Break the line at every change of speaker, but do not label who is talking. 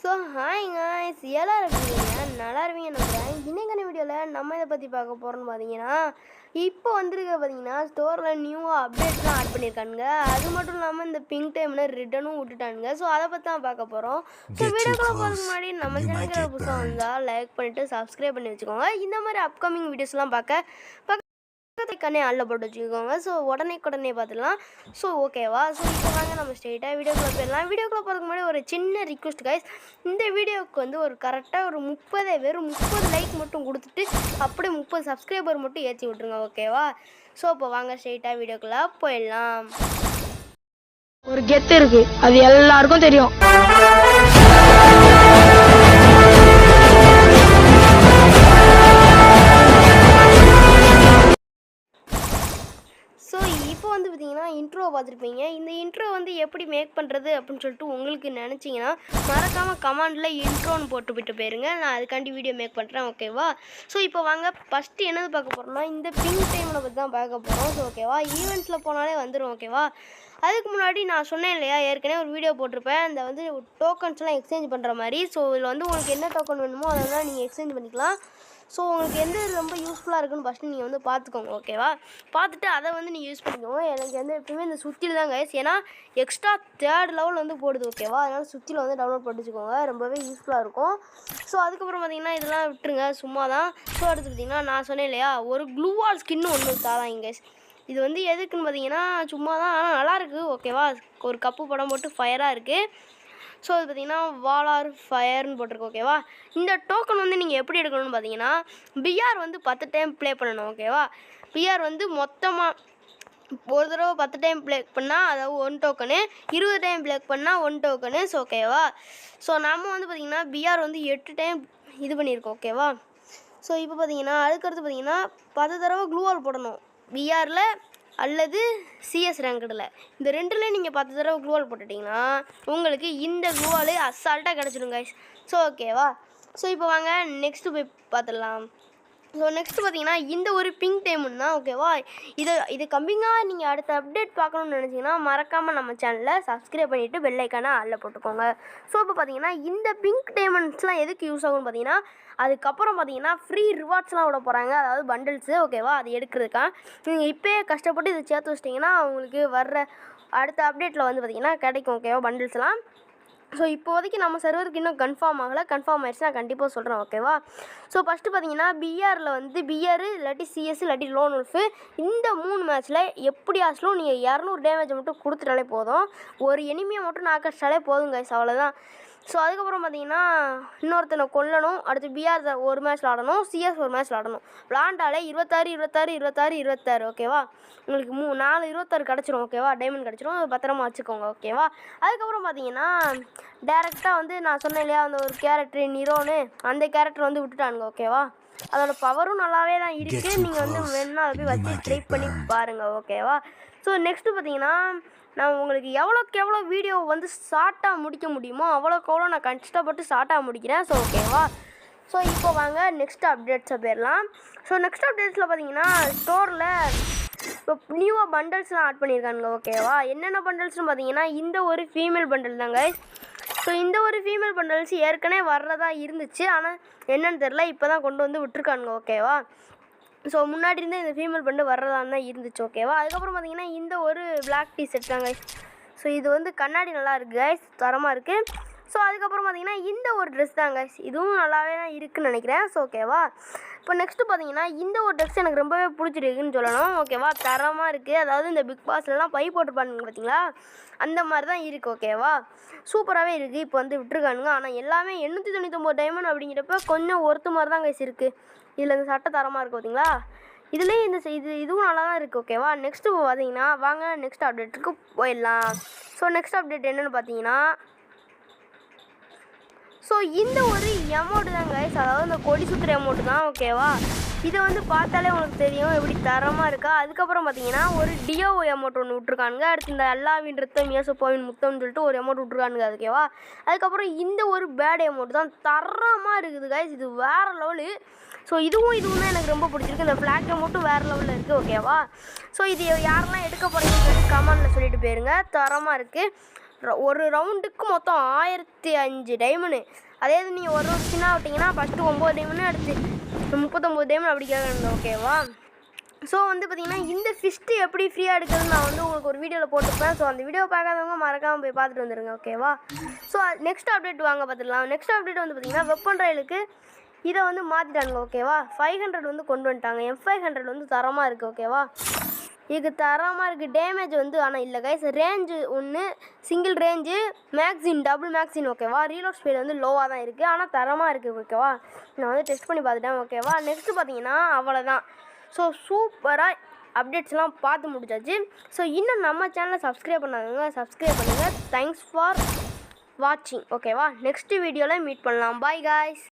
So hi guys, எல்லாம் இருக்கீங்க நல்லா இருப்பீங்க நம்புகிறேன். இன்னைக்கான வீடியோவில் நம்ம இதை பற்றி பார்க்க போகிறோம்னு பார்த்தீங்கன்னா, இப்போ வந்திருக்க பார்த்தீங்கன்னா ஸ்டோரில் நியூவாக அப்டேட்லாம் ஆட் பண்ணியிருக்கானுங்க. அது மட்டும் இல்லாமல் இந்த பிங்க் டைமில் ரிட்டனும் விட்டுட்டானுங்க. ஸோ அதை பற்றி தான் பார்க்க போகிறோம். ஸோ வீடியோக்குள்ள போகிறதுக்கு முன்னாடி நம்ம சேனலுக்கு புதுசாக வந்தால் லைக் பண்ணிவிட்டு சப்ஸ்கிரைப் பண்ணி வச்சுக்கோங்க. இந்த மாதிரி அப்கமிங் வீடியோஸ்லாம் பார்க்க கண்ணே ஆளில் போட்டு வச்சுக்கோங்க. ஸோ உடனே பார்த்துடலாம். ஸோ ஓகேவா? ஸோ இப்போ வாங்க நம்ம ஸ்ட்ரெயிட்டாக வீடியோக்குள்ளே போயிடலாம். வீடியோக்குள்ளே போகிறதுக்கு முன்னாடி ஒரு சின்ன ரிக்வெஸ்ட் கைஸ், இந்த வீடியோவுக்கு வந்து ஒரு கரெக்டாக ஒரு 30 லைக் மட்டும் கொடுத்துட்டு அப்படியே 30 சப்ஸ்கிரைபர் மட்டும் ஏற்றி விட்ருங்க. ஓகேவா? ஸோ இப்போ வாங்க ஸ்ட்ரெயிட்டாக வீடியோக்குள்ளே போயிடலாம்.
ஒரு கெத்து இருக்கு, அது எல்லாருக்கும் தெரியும்.
ஸோ இப்போ வந்து பார்த்தீங்கன்னா இன்ட்ரோ பார்த்துருப்பீங்க. இந்த இன்ட்ரோ வந்து எப்படி மேக் பண்ணுறது அப்படின்னு சொல்லிட்டு உங்களுக்கு நினச்சிங்கன்னா மறக்காமல் கமெண்டில் இன்ட்ரோன்னு போட்டு போயிருங்க. நான் அதுக்காண்டி வீடியோ மேக் பண்ணுறேன். ஓகேவா? ஸோ இப்போ வாங்க ஃபஸ்ட்டு என்னது பார்க்க போகிறோம்னா இந்த பிங்க் டைமில் பற்றி தான் பார்க்க போகிறோம். ஸோ ஓகேவா? ஈவெண்ட்ஸில் போனாலே வந்துடும். ஓகேவா? அதுக்கு முன்னாடி நான் சொன்னேன் இல்லையா, ஏற்கனவே ஒரு வீடியோ போட்டிருப்பேன் இந்த வந்து டோக்கன்ஸ்லாம் எக்ஸ்சேஞ்ச் பண்ணுற மாதிரி. ஸோ இதில் வந்து உங்களுக்கு என்ன டோக்கன் வேணுமோ அதெல்லாம் நீங்கள் எக்ஸ்சேஞ்ச் பண்ணிக்கலாம். ஸோ உங்களுக்கு எந்த ரொம்ப யூஸ்ஃபுல்லாக இருக்குன்னு ஃபஸ்ட்டு நீங்கள் வந்து பார்த்துக்கோங்க. ஓகேவா? பார்த்துட்டு அதை வந்து நீங்கள் யூஸ் பண்ணிக்கோங்க. எனக்கு வந்து எப்பவுமே இந்த சுற்றில் தான் கைஸ், ஏன்னா எக்ஸ்ட்ரா 3rd லெவல் வந்து போடுது. ஓகேவா? அதனால் சுற்றில் வந்து டவுன்லோட் பண்ணி வச்சுக்கோங்க, ரொம்பவே யூஸ்ஃபுல்லாக இருக்கும். ஸோ அதுக்கப்புறம் பார்த்தீங்கன்னா இதெல்லாம் விட்டுருங்க, சும்மா தான். ஸோ அடுத்து பார்த்தீங்கன்னா நான் சொன்னேன் இல்லையா, ஒரு க்ளூவால் ஸ்கின்னு ஒன்று தாராங்க கைஸ். இது வந்து எதுக்குன்னு பார்த்தீங்கன்னா சும்மா தான், ஆனால் நல்லாயிருக்கு. ஓகேவா? ஒரு கப்பு படம் போட்டு ஃபயராக இருக்குது. ஸோ அது பார்த்திங்கன்னா வாலார் ஃபயர்னு போட்டிருக்கு. ஓகேவா? இந்த டோக்கன் வந்து நீங்கள் எப்படி எடுக்கணும்னு பார்த்தீங்கன்னா பிஆர் வந்து 10 டைம் ப்ளே பண்ணணும். ஓகேவா? பிஆர் வந்து மொத்தமாக ஒரு தடவை 10 டைம் ப்ளே பண்ணால் அதாவது 1 டோக்கனு, 20 டைம் ப்ளே பண்ணால் 1 டோக்கனு. ஸோ ஓகேவா? ஸோ நம்ம வந்து பார்த்திங்கன்னா பிஆர் வந்து 8 டைம் இது பண்ணியிருக்கோம். ஓகேவா? ஸோ இப்போ பார்த்தீங்கன்னா அதுக்கடுத்து பார்த்தீங்கன்னா 10 தடவை க்ளூவால் போடணும் பிஆரில் அல்லது சிஎஸ் ரேங்கடில். இந்த ரெண்டில் நீங்கள் 10 தடவை க்ளூவால் போட்டுட்டிங்கன்னா உங்களுக்கு இந்த க்ளூவால் அசால்ட்டாக கிடச்சிடும் கைஸ். ஸோ ஓகேவா? ஸோ இப்போ வாங்க நெக்ஸ்ட்டு போய் பார்த்துடலாம். ஸோ நெக்ஸ்ட்டு பார்த்தீங்கன்னா இந்த ஒரு பிங்க் டைமண்ட் தான். ஓகேவா? இது கம்மிங்காக நீங்கள் அடுத்த அப்டேட் பார்க்கணுன்னு நினச்சிங்கன்னா மறக்காமல் நம்ம சேனலில் சப்ஸ்கிரைப் பண்ணிவிட்டு பெல் ஐக்கானை ஆளில் போட்டுக்கோங்க. ஸோ இப்போ பார்த்தீங்கன்னா இந்த பிங்க் டைமண்ட்ஸ்லாம் எதுக்கு யூஸ் ஆகும்னு பார்த்தீங்கன்னா அதுக்கப்புறம் பார்த்தீங்கன்னா ஃப்ரீ ரிவார்ட்ஸ்லாம் விட போகிறாங்க, அதாவது பண்டில்ஸு. ஓகேவா? அது எடுக்கிறதுக்கா நீங்கள் இப்போயே கஷ்டப்பட்டு இதை சேர்த்து வச்சிட்டிங்கன்னா உங்களுக்கு வர்ற அடுத்த அப்டேட்டில் வந்து பார்த்திங்கன்னா கிடைக்கும். ஓகேவா? பண்டில்ஸ்லாம். ஸோ இப்போதைக்கு நம்ம சர்வருக்கு இன்னும் கன்ஃபார்ம் ஆகலை. கன்ஃபார்ம் ஆயிடுச்சு நான் கண்டிப்பாக சொல்கிறேன். ஓகேவா? ஸோ ஃபஸ்ட்டு பார்த்தீங்கன்னா பிஆரில் வந்து பிஆர் இல்லாட்டி சிஎஸ் இல்லாட்டி லோன் உல்ஃபு, இந்த 3 மேட்ச்சில் எப்படி ஆச்சும் நீங்கள் 200 டேமேஜ் மட்டும் கொடுத்துட்டாலே போதும். ஒரு எனிமியை மட்டும் நாக்கடிச்சாலே போதும் கைஸ், அவ்வளோதான். ஸோ அதுக்கப்புறம் பார்த்தீங்கன்னா இன்னொருத்தனை கொல்லணும். அடுத்து பிஆர் ஒரு மேட்ச் விளாடணும், சிஎஸ் ஒரு மேட்ச் விளாடணும். விளாண்டாலே 26. ஓகேவா? உங்களுக்கு 4 26 கிடச்சிரும். ஓகேவா? டைமண்ட் கிடச்சிரும், பத்திரமா வச்சுக்கோங்க. ஓகேவா? அதுக்கப்புறம் பார்த்தீங்கன்னா டேரெக்டாக வந்து நான் சொன்னேன் இல்லையா அந்த ஒரு கேரக்டர் நிரோன்னு, அந்த கேரக்டர் வந்து விட்டுட்டானுங்க. ஓகேவா? அதோட பவரும் நல்லாவே தான் இருக்குது. நீங்கள் வந்து வேணும்னா அதை போய் வச்சு ட்ரை பண்ணி பாருங்கள். ஓகேவா? ஸோ நெக்ஸ்ட்டு பார்த்தீங்கன்னா நான் உங்களுக்கு எவ்வளோக்கு எவ்வளோ வீடியோ வந்து ஷார்ட்டாக முடிக்க முடியுமோ அவ்வளோக்கு எவ்வளோ நான் கஷ்டப்பட்டு ஷார்ட்டாக முடிக்கிறேன். ஸோ ஓகேவா? ஸோ இப்போ வாங்க நெக்ஸ்ட் அப்டேட்ஸை போயிடலாம். ஸோ நெக்ஸ்ட் அப்டேட்ஸில் பார்த்தீங்கன்னா ஸ்டோரில் இப்போ நியூவாக பண்டல்ஸ்லாம் ஆட் பண்ணியிருக்கானுங்க. ஓகேவா? என்னென்ன பண்டல்ஸ்னு பார்த்தீங்கன்னா இந்த ஒரு ஃபீமேல் பண்டல் தாங்க. ஸோ இந்த ஒரு ஃபீமேல் பண்டல்ஸ் ஏற்கனவே வர்றதா இருந்துச்சு, ஆனால் என்னென்னு தெரில, இப்போ தான் கொண்டு வந்து விட்டுருக்கானுங்க. ஓகேவா? ஸோ முன்னாடி இருந்தால் இந்த ஃபீமேல் பண்டு வர்றதான்னு தான் இருந்துச்சு. ஓகேவா? அதுக்கப்புறம் பார்த்தீங்கன்னா இந்த ஒரு பிளாக் டிஷர்ட் தான் கைஸ். ஸோ இது வந்து கண்ணாடி நல்லா இருக்குது கைஸ், தரமாக இருக்குது. ஸோ அதுக்கப்புறம் பார்த்தீங்கன்னா இந்த ஒரு ட்ரெஸ் தான் கைஸ், இதுவும் நல்லாவே தான் இருக்குதுன்னு நினைக்கிறேன். ஸோ ஓகேவா? இப்போ நெக்ஸ்ட்டு பார்த்தீங்கன்னா இந்த ஒரு ட்ரெஸ் எனக்கு ரொம்பவே பிடிச்சிருக்குன்னு சொல்லணும். ஓகேவா? தரமாக இருக்குது. அதாவது இந்த பிக் பாஸ்லாம் பை போட்டுருப்பானுங்க பார்த்தீங்களா, அந்த மாதிரி தான் இருக்குது. ஓகேவா? சூப்பராகவே இருக்குது. இப்போ வந்து விட்டுருக்கானுங்க, ஆனால் எல்லாமே 899 டைமண்ட் அப்படிங்கிறப்ப கொஞ்சம் ஒருத்து மாதிரி தான் கைஸ் இருக்குது. இதில் இந்த சட்டை தரமாக இருக்குது பார்த்தீங்களா, இதுலேயே இதுவும் நல்லா தான் இருக்குது. ஓகேவா? நெக்ஸ்ட்டு பார்த்தீங்கன்னா வாங்க நெக்ஸ்ட் அப்டேட்டுக்கு போயிடலாம். ஸோ நெக்ஸ்ட் அப்டேட் என்னென்னு பார்த்தீங்கன்னா ஸோ இந்த ஒரு எமௌண்ட் தான் கைஸ், அதாவது இந்த கொடி சுற்றுற எமௌண்ட் தான். ஓகேவா? இதை வந்து பார்த்தாலே உங்களுக்கு தெரியும் எப்படி தரமாக இருக்கா. அதுக்கப்புறம் பார்த்தீங்கன்னா ஒரு டிஓ எமௌண்ட் ஒன்று விட்ருக்கானுங்க. அடுத்து இந்த அல்லாவின் ரத்தம் யோசப்போவின் முத்தம்னு சொல்லிட்டு ஒரு எமௌண்ட் விட்ருக்கானுங்க. ஓகேவா? அதுக்கப்புறம் இந்த ஒரு பேட் எமௌண்ட் தான் தரமாக இருக்குது கைஸ், இது வேறு லெவலு. ஸோ இதுவும் தான் எனக்கு ரொம்ப பிடிச்சிருக்கு. இந்த ஃப்ளாக் அமௌண்ட்டும் வேறு லெவலில் இருக்குது. ஓகேவா? ஸோ இது யாரெல்லாம் எடுக்க போகிறீங்கன்னு சொல்லி கமெண்டில் சொல்லிட்டு போயிருங்க, தரமாக இருக்குது. ஒரு ரவுண்டுக்கு மொத்தம் 1005 டைமண்டு. அதே இது நீங்கள் ஒரு ஸ்பின்னாக விட்டிங்கன்னா ஃபஸ்ட்டு 9 டைமண்டு அடுத்து 39 டைமண்ட் அப்படி கேட்கணும். ஓகேவா? ஸோ வந்து பார்த்திங்கன்னா இந்த ஃபிஸ்ட்டு எப்படி ஃப்ரீயாக எடுக்கிறதுன்னு நான் வந்து உங்களுக்கு ஒரு வீடியோவில் போட்டுப்பேன். ஸோ அந்த வீடியோ பார்க்காதவங்க மறக்காமல் போய் பார்த்துட்டு வந்துடுங்க. ஓகேவா? ஸோ நெக்ஸ்ட் அப்டேட் வாங்க பார்த்துடலாம். நெக்ஸ்ட் அப்டேட் வந்து பார்த்திங்கன்னா வெப்பன் ராயலுக்கு இதை வந்து மாற்றிட்டாங்க. ஓகேவா? 500 வந்து கொண்டு வந்துட்டாங்க. M500 வந்து தரமாக இருக்குது. ஓகேவா? இதுக்கு தரமாக இருக்குது. டேமேஜ் வந்து ஆனால் இல்லை கைஸ். ரேஞ்சு ஒன்று சிங்கிள் ரேஞ்சு, மேக்ஸின் டபுள் மேக்ஸின். ஓகேவா? ரீலோட் ஸ்பீடு வந்து லோவாக தான் இருக்குது, ஆனால் தரமாக இருக்குது. ஓகேவா? நான் வந்து டெஸ்ட் பண்ணி பார்த்துட்டேன். ஓகேவா? நெக்ஸ்ட்டு பார்த்தீங்கன்னா அவ்வளோதான். ஸோ சூப்பராக அப்டேட்ஸ்லாம் பார்த்து முடிச்சாச்சு. ஸோ இன்னும் நம்ம சேனலை சப்ஸ்கிரைப் பண்ணாதவங்க சப்ஸ்கிரைப் பண்ணுங்கள். தேங்க்ஸ் ஃபார் வாட்சிங். ஓகேவா? நெக்ஸ்ட் வீடியோவில் மீட் பண்ணலாம். Bye guys.